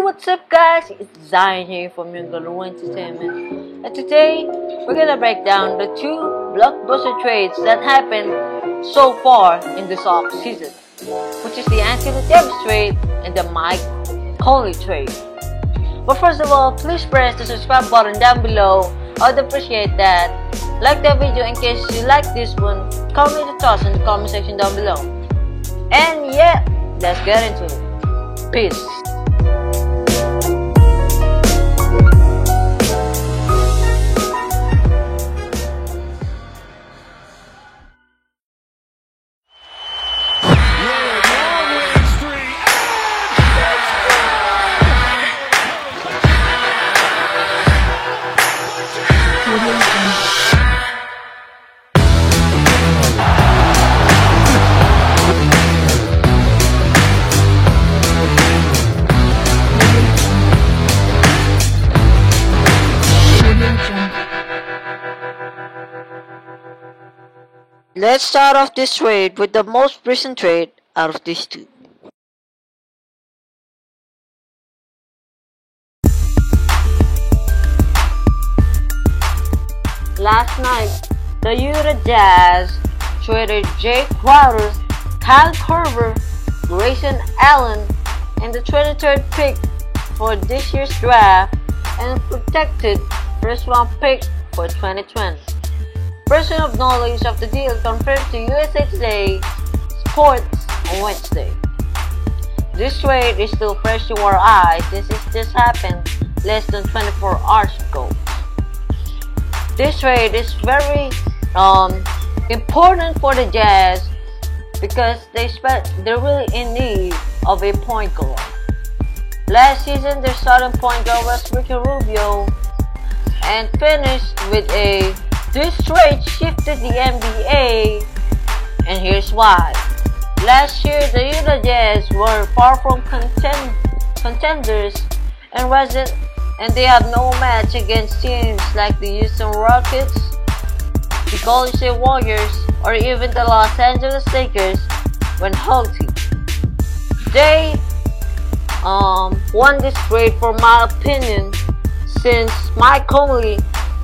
what's up guys? It's Zion here from Young Galore Entertainment, and today we're gonna break down the two blockbuster trades that happened so far in this off season, which is the Anthony Davis trade and the Mike Conley trade. But first of all, please press the subscribe button down below. I would appreciate that. Like the video in case you like this one. Comment your thoughts in the comment section down below. And yeah, let's get into it. Peace. Let's start off this trade with the most recent trade out of these two. Last night, the Utah Jazz traded Jay Crowder, Kyle Korver, Grayson Allen, and the 23rd pick for this year's draft and protected first-round pick for 2020. Person of knowledge of the deal confirmed to USA Today Sports on Wednesday. This trade is still fresh to our eyes since it just happened less than 24 hours ago. This trade is very important for the Jazz because they're really in need of a point guard. Last season, their starting point guard was Ricky Rubio and finished with a This trade shifted the NBA, and here's why. Last year, the Utah Jazz were far from contenders and they had no match against teams like the Houston Rockets, the Golden State Warriors, or even the Los Angeles Lakers when healthy. They won this trade for my opinion since Mike Conley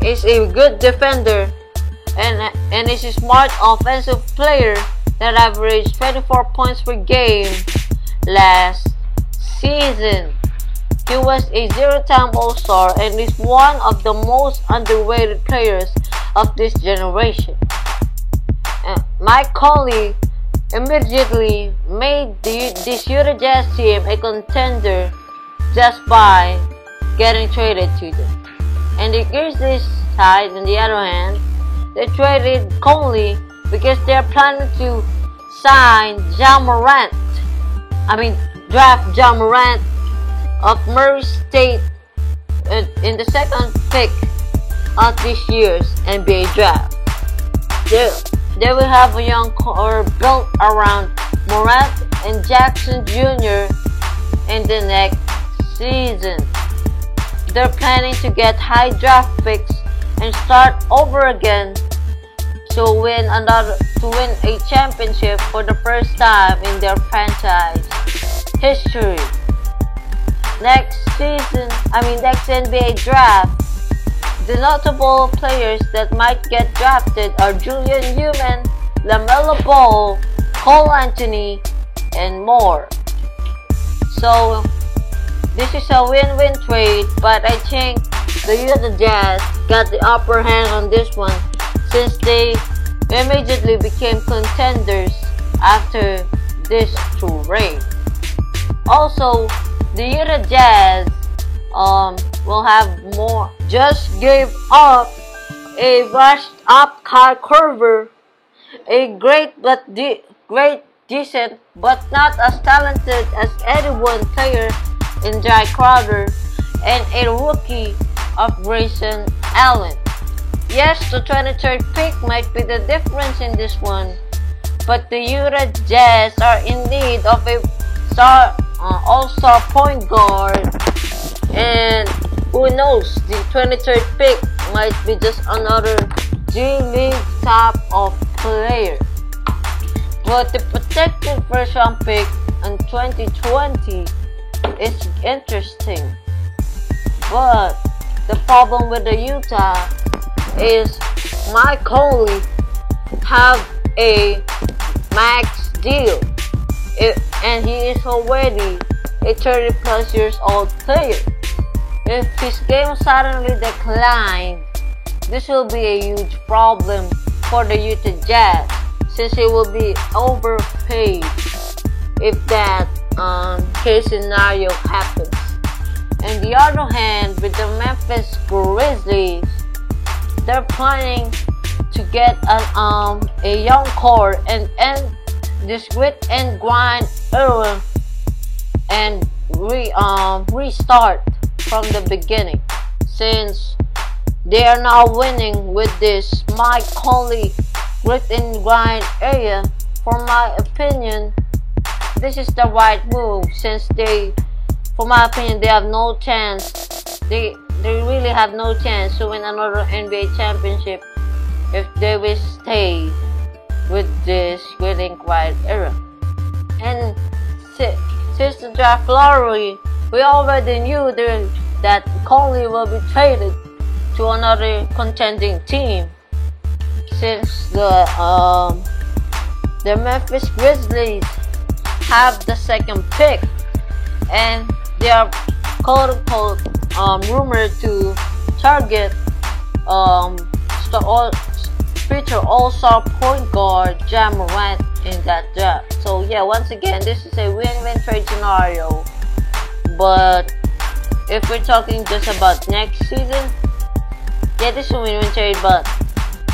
is a good defender and is a smart offensive player that averaged 24 points per game last season. He was a zero-time All-Star and is one of the most underrated players of this generation. Mike Conley immediately made this Utah Jazz team a contender just by getting traded to them. And the Grizzlies side, on the other hand, they traded Conley because they're planning to draft Ja Morant of Murray State in the second pick of this year's NBA draft. They will have a young core built around Morant and Jackson Jr. in the next season. They're planning to get high draft picks and start over again to win a championship for the first time in their franchise history. Next NBA draft, the notable players that might get drafted are Julian Newman, LaMelo Ball, Cole Anthony, and more. So this is a win-win trade, but I think the Utah Jazz got the upper hand on this one since they immediately became contenders after this trade. Also, the Utah Jazz will have more. Just gave up a washed-up Kyle Korver, a decent but not as talented as anyone player in Jay Crowder, and a rookie of Grayson Allen. Yes, the 23rd pick might be the difference in this one, but the Utah Jazz are in need of a all-star point guard, and who knows, the 23rd pick might be just another G-League top of player. But the protected first round pick in 2020 it's interesting. But the problem with the Utah is Mike Conley have a max deal, and he is already a 30 plus years old player. If his game suddenly declines, this will be a huge problem for the Utah Jazz, since he will be overpaid if that case scenario happens. On the other hand, with the Memphis Grizzlies, they're planning to get a young core and end this grit and grind era and restart from the beginning, since they are now winning with this Mike Conley grit and grind area. For my opinion, this is the right move, since for my opinion, they have no chance. They really have no chance to win another NBA championship if they will stay with this grit and grind era. And since the draft lottery, we already knew that Conley will be traded to another contending team, since the Memphis Grizzlies have the second pick, and they are quote-unquote rumored to target future all-star point guard Ja Morant in that draft. So yeah, once again, this is a win-win trade scenario. But if we're talking just about next season, yeah, this is a win-win trade. But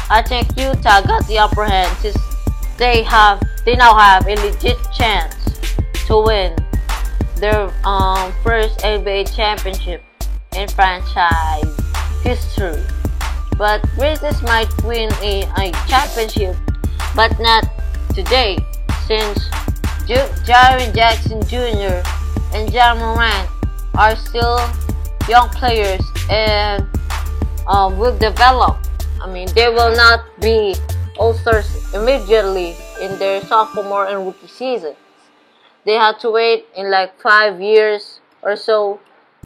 I think Utah got the upper hand, since they now have a legit chance to win their first NBA championship in franchise history. But Grizzlies might win a championship, but not today, since Jaren Jackson Jr. and Ja Morant are still young players and will develop. I mean, they will not be all-stars immediately in their sophomore and rookie season. They have to wait in like 5 years or so.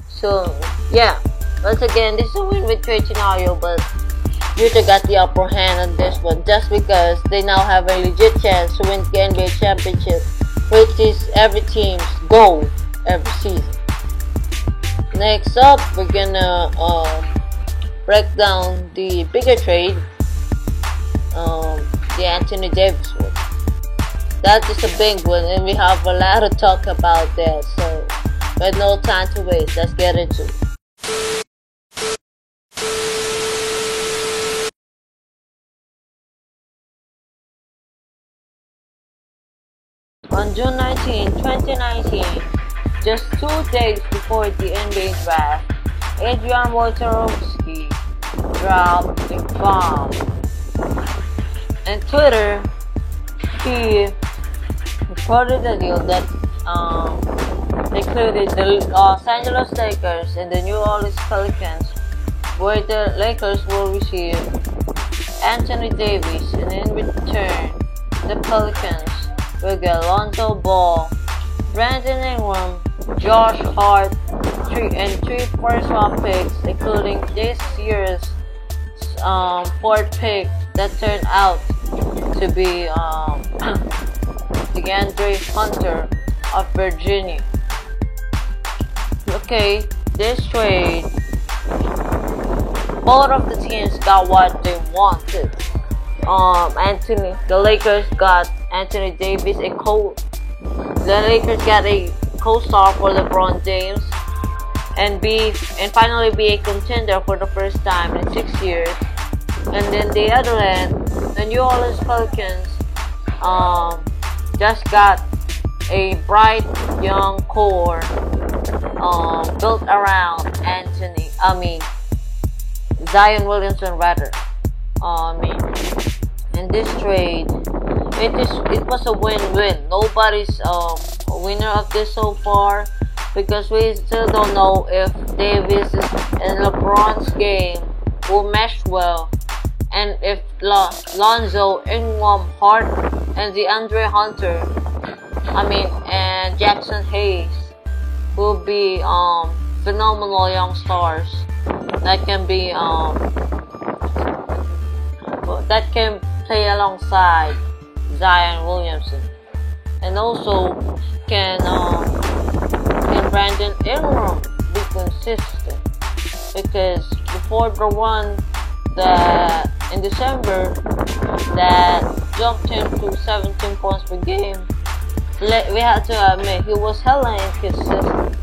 So yeah, once again, this is a win-win trade scenario, but Utah got the upper hand on this one, just because they now have a legit chance to win the NBA championship, which is every team's goal every season. Next up, we're gonna break down the bigger trade, the Anthony Davis one. That is a big one, and we have a lot to talk about that. So, with no time to waste, let's get into it. On June 19, 2019, just 2 days before the NBA draft, Adrian Wojnarowski dropped a bomb. On Twitter, he reported a deal that included the Los Angeles Lakers and the New Orleans Pelicans, where the Lakers will receive Anthony Davis, and in return, the Pelicans will get Lonzo Ball, Brandon Ingram, Josh Hart, three first-round picks, including this year's fourth pick that turned out to be DeAndre Hunter of Virginia. Okay, this trade, both of the teams got what they wanted. The Lakers got Anthony Davis, the Lakers got a co-star for LeBron James, and finally be a contender for the first time in 6 years. And then the other hand, the New Orleans Pelicans just got a bright young core built around Zion Williamson rather. In this trade, it was a win-win. Nobody's a winner of this so far, because we still don't know if Davis and LeBron's game will mesh well, and if Lonzo, Ingram, Hart, and DeAndre Hunter, and Jackson Hayes will be phenomenal young stars that can be that can play alongside Zion Williamson, and also can Brandon Ingram be consistent, because before the one that in December that jumped him to 17 points per game, we had to admit he was hella inconsistent.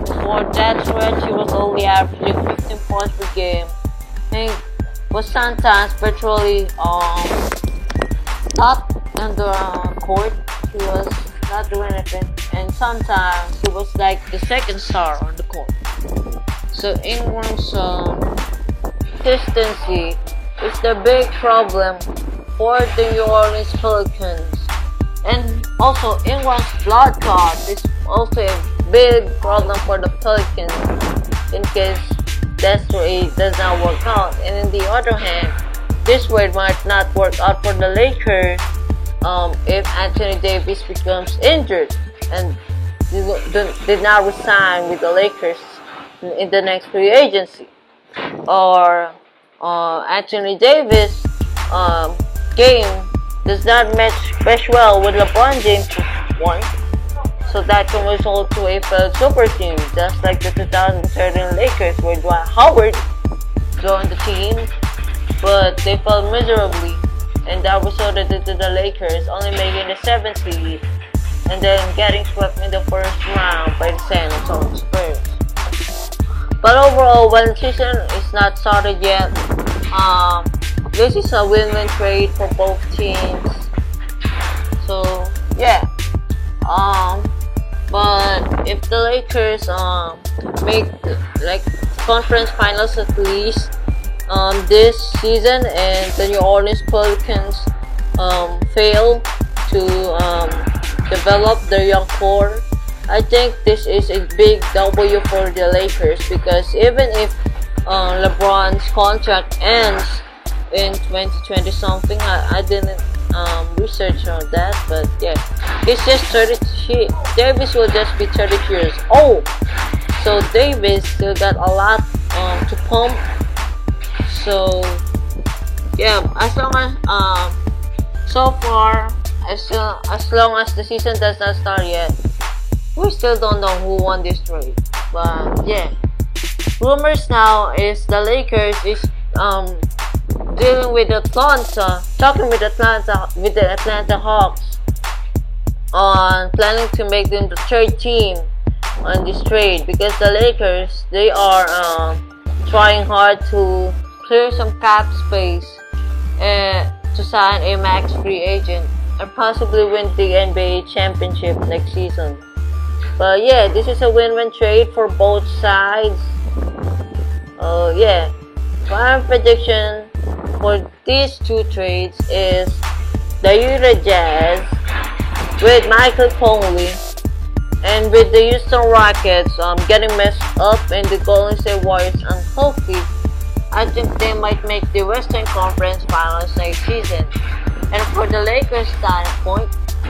For that stretch, he was only averaging 15 points per game. He was sometimes virtually not on the court. He was not doing anything, and sometimes he was like the second star on the court. So Ingram's consistency is the big problem for the New Orleans Pelicans, and also Ingram's blood clot is also a big problem for the Pelicans in case that trade does not work out. And on the other hand, this trade might not work out for the Lakers if Anthony Davis becomes injured and did not resign with the Lakers in the next free agency, or Anthony Davis game does not mesh well with LeBron James' one. So that can result to a failed super team, just like the 2013 Lakers, where Dwight Howard joined the team, but they failed miserably, and that resulted into the Lakers only making the 7th seed and then getting swept in the first round by the San Antonio Spurs. But overall, while the season is not started yet, this is a win-win trade for both teams. So yeah. But if the Lakers make like conference finals at least this season, and the New Orleans Pelicans fail to develop their young core, I think this is a big W for the Lakers, because even if LeBron's contract ends in 2020 something, I didn't research on that, but yeah, he's just 30. Davis will just be 30 years old, so Davis still got a lot to pump. So yeah, as long as so far, as long as the season does not start yet, we still don't know who won this trade. But yeah, rumors now is the Lakers is dealing with talking with the Atlanta Hawks on planning to make them the third team on this trade, because the Lakers, they are trying hard to clear some cap space to sign a max free agent and possibly win the NBA championship next season. But yeah, this is a win-win trade for both sides. Yeah, my prediction for these two trades is the Utah Jazz with Michael Conley, and with the Houston Rockets getting messed up and the Golden State Warriors unhealthy, I think they might make the Western Conference Finals next season. And for the Lakers standpoint,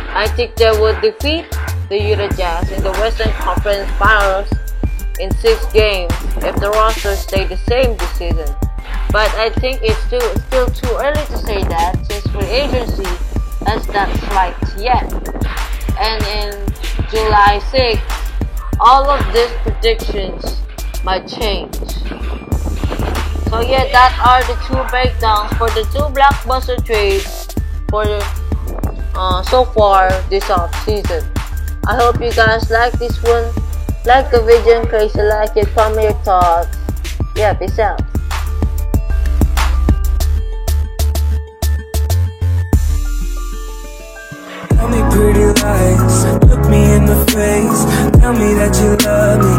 I think they would defeat the Utah Jazz in the Western Conference Finals in 6 games if the roster stayed the same this season. But I think it's still too early to say that, since free agency has not started yet. And in July 6th, all of these predictions might change. So yeah, that are the 2 breakdowns for the 2 blockbuster trades for so far this off season. I hope you guys like this one. Like the video in case you like it. Comment your thoughts. Yeah, peace out. Tell me pretty lies, look me in the face. Tell me that you love me,